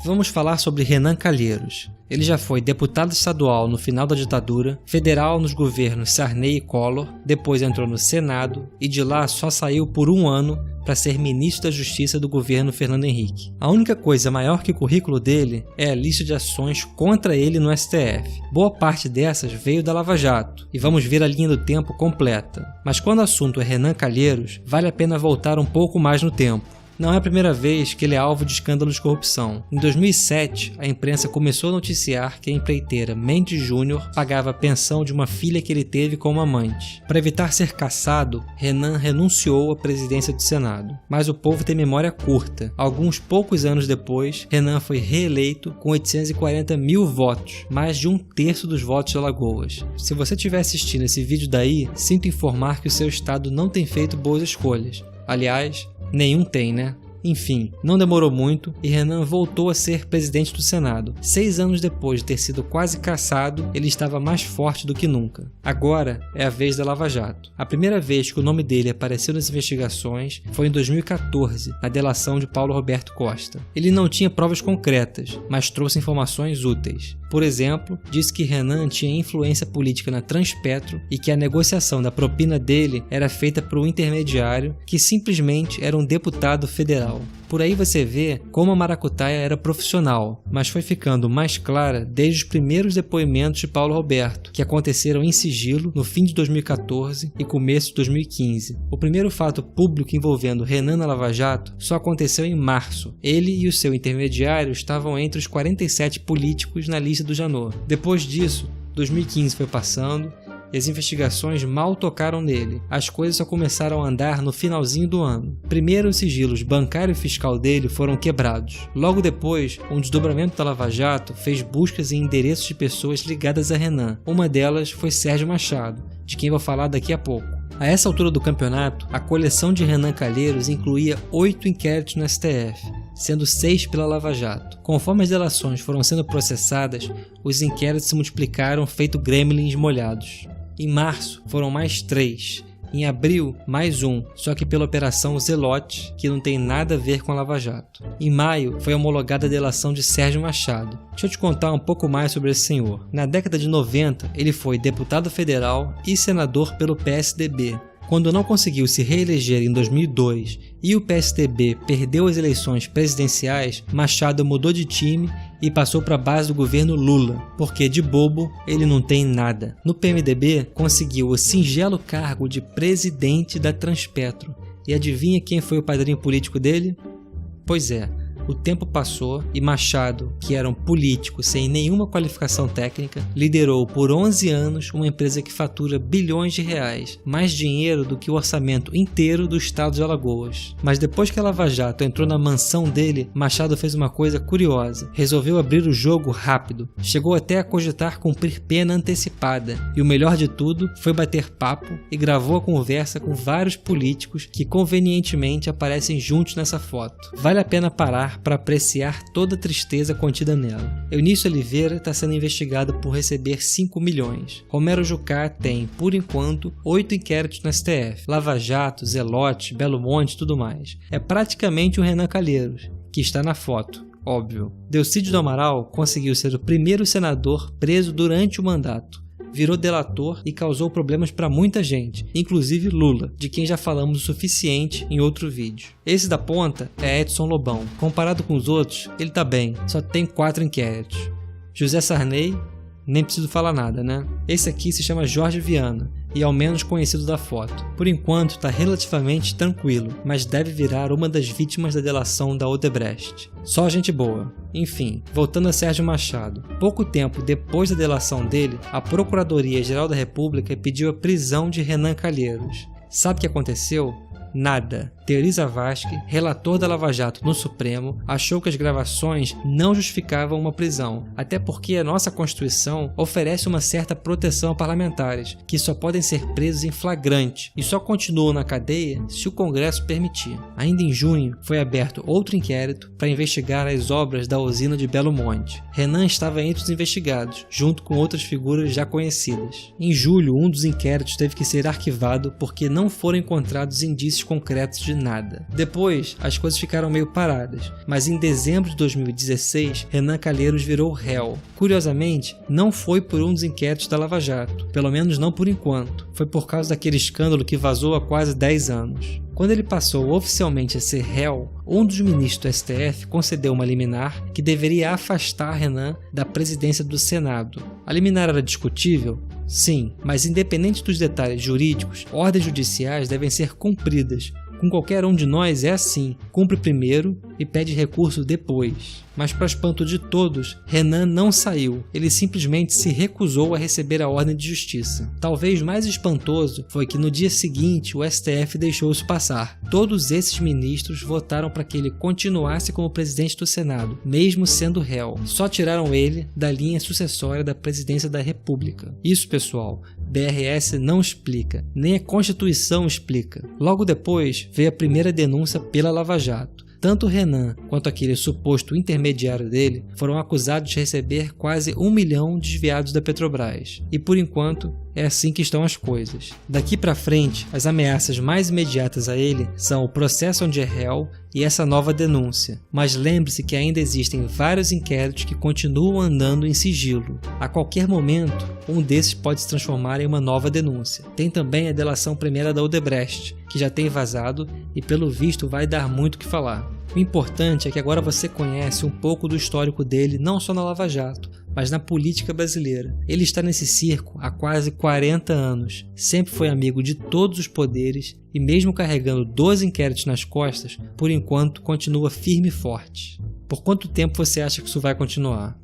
Vamos falar sobre Renan Calheiros. Ele já foi deputado estadual no final da ditadura, federal nos governos Sarney e Collor, depois entrou no Senado e de lá só saiu por um ano para ser ministro da Justiça do governo Fernando Henrique. A única coisa maior que o currículo dele é a lista de ações contra ele no STF. Boa parte dessas veio da Lava Jato, e vamos ver a linha do tempo completa. Mas quando o assunto é Renan Calheiros, vale a pena voltar um pouco mais no tempo. Não é a primeira vez que ele é alvo de escândalos de corrupção. Em 2007, a imprensa começou a noticiar que a empreiteira Mendes Júnior pagava a pensão de uma filha que ele teve como amante. Para evitar ser caçado, Renan renunciou à presidência do Senado. Mas o povo tem memória curta. Alguns poucos anos depois, Renan foi reeleito com 840 mil votos, mais de 1/3 dos votos de Alagoas. Se você estiver assistindo esse vídeo daí, sinto informar que o seu estado não tem feito boas escolhas. Aliás, nenhum tem, né? Enfim, não demorou muito e Renan voltou a ser presidente do Senado. 6 anos depois de ter sido quase cassado, ele estava mais forte do que nunca. Agora é a vez da Lava Jato. A primeira vez que o nome dele apareceu nas investigações foi em 2014, na delação de Paulo Roberto Costa. Ele não tinha provas concretas, mas trouxe informações úteis. Por exemplo, disse que Renan tinha influência política na Transpetro e que a negociação da propina dele era feita por um intermediário que simplesmente era um deputado federal. Por aí você vê como a maracutaia era profissional, mas foi ficando mais clara desde os primeiros depoimentos de Paulo Roberto, que aconteceram em sigilo no fim de 2014 e começo de 2015. O primeiro fato público envolvendo Renan na Lava Jato só aconteceu em março. Ele e o seu intermediário estavam entre os 47 políticos na lista do Janot. Depois disso, 2015 foi passando, e as investigações mal tocaram nele. As coisas só começaram a andar no finalzinho do ano. Primeiro, os sigilos bancário e fiscal dele foram quebrados. Logo depois, um desdobramento da Lava Jato fez buscas em endereços de pessoas ligadas a Renan. Uma delas foi Sérgio Machado, de quem vou falar daqui a pouco. A essa altura do campeonato, a coleção de Renan Calheiros incluía 8 inquéritos no STF, sendo 6 pela Lava Jato. Conforme as delações foram sendo processadas, os inquéritos se multiplicaram feito gremlins molhados. Em março, foram mais 3. Em abril, mais 1, só que pela Operação Zelote, que não tem nada a ver com a Lava Jato. Em maio, foi homologada a delação de Sérgio Machado. Deixa eu te contar um pouco mais sobre esse senhor. Na década de 90, ele foi deputado federal e senador pelo PSDB. Quando não conseguiu se reeleger em 2002 e o PSDB perdeu as eleições presidenciais, Machado mudou de time e passou para a base do governo Lula, porque de bobo ele não tem nada. No PMDB, conseguiu o singelo cargo de presidente da Transpetro. E adivinha quem foi o padrinho político dele? Pois é. O tempo passou e Machado, que era um político sem nenhuma qualificação técnica, liderou por 11 anos uma empresa que fatura bilhões de reais, mais dinheiro do que o orçamento inteiro do estado de Alagoas. Mas depois que a Lava Jato entrou na mansão dele, Machado fez uma coisa curiosa. Resolveu abrir o jogo rápido. Chegou até a cogitar cumprir pena antecipada. E o melhor de tudo foi bater papo e gravou a conversa com vários políticos que convenientemente aparecem juntos nessa foto. Vale a pena parar para apreciar toda a tristeza contida nela. Eunício Oliveira está sendo investigado por receber 5 milhões. Romero Jucá tem, por enquanto, 8 inquéritos no STF. Lava Jato, Zelote, Belo Monte e tudo mais. É praticamente o Renan Calheiros, que está na foto, óbvio. Delcídio do Amaral conseguiu ser o primeiro senador preso durante o mandato. Virou delator e causou problemas para muita gente, inclusive Lula, de quem já falamos o suficiente em outro vídeo. Esse da ponta é Edson Lobão. Comparado com os outros, ele tá bem, só tem 4 inquéritos. José Sarney, nem preciso falar nada, né? Esse aqui se chama Jorge Viana e é o menos conhecido da foto. Por enquanto está relativamente tranquilo, mas deve virar uma das vítimas da delação da Odebrecht. Só gente boa. Enfim, voltando a Sérgio Machado. Pouco tempo depois da delação dele, a Procuradoria-Geral da República pediu a prisão de Renan Calheiros. Sabe o que aconteceu? Nada. Teori Zavascki, relator da Lava Jato no Supremo, achou que as gravações não justificavam uma prisão, até porque a nossa Constituição oferece uma certa proteção a parlamentares, que só podem ser presos em flagrante e só continuam na cadeia se o Congresso permitir. Ainda em junho, foi aberto outro inquérito para investigar as obras da usina de Belo Monte. Renan estava entre os investigados, junto com outras figuras já conhecidas. Em julho, um dos inquéritos teve que ser arquivado porque não foram encontrados indícios indícios concretos de nada. Depois, as coisas ficaram meio paradas, mas em dezembro de 2016, Renan Calheiros virou réu. Curiosamente, não foi por um dos inquéritos da Lava Jato, pelo menos não por enquanto. Foi por causa daquele escândalo que vazou há quase 10 anos. Quando ele passou oficialmente a ser réu, um dos ministros do STF concedeu uma liminar que deveria afastar Renan da presidência do Senado. A liminar era discutível? Sim, mas independente dos detalhes jurídicos, ordens judiciais devem ser cumpridas. Com qualquer um de nós é assim, cumpre primeiro e pede recurso depois. Mas para espanto de todos, Renan não saiu, ele simplesmente se recusou a receber a ordem de justiça. Talvez mais espantoso foi que no dia seguinte o STF deixou isso passar. Todos esses ministros votaram para que ele continuasse como presidente do Senado, mesmo sendo réu. Só tiraram ele da linha sucessória da presidência da República. Isso, pessoal, BRS não explica, nem a Constituição explica. Logo depois veio a primeira denúncia pela Lava Jato. Tanto Renan quanto aquele suposto intermediário dele foram acusados de receber quase 1 milhão desviados da Petrobras. E por enquanto, é assim que estão as coisas. Daqui para frente, as ameaças mais imediatas a ele são o processo onde é réu e essa nova denúncia. Mas lembre-se que ainda existem vários inquéritos que continuam andando em sigilo. A qualquer momento, um desses pode se transformar em uma nova denúncia. Tem também a delação premiada da Odebrecht, que já tem vazado e pelo visto vai dar muito o que falar. O importante é que agora você conhece um pouco do histórico dele não só na Lava Jato, mas na política brasileira. Ele está nesse circo há quase 40 anos, sempre foi amigo de todos os poderes e mesmo carregando 12 inquéritos nas costas, por enquanto continua firme e forte. Por quanto tempo você acha que isso vai continuar?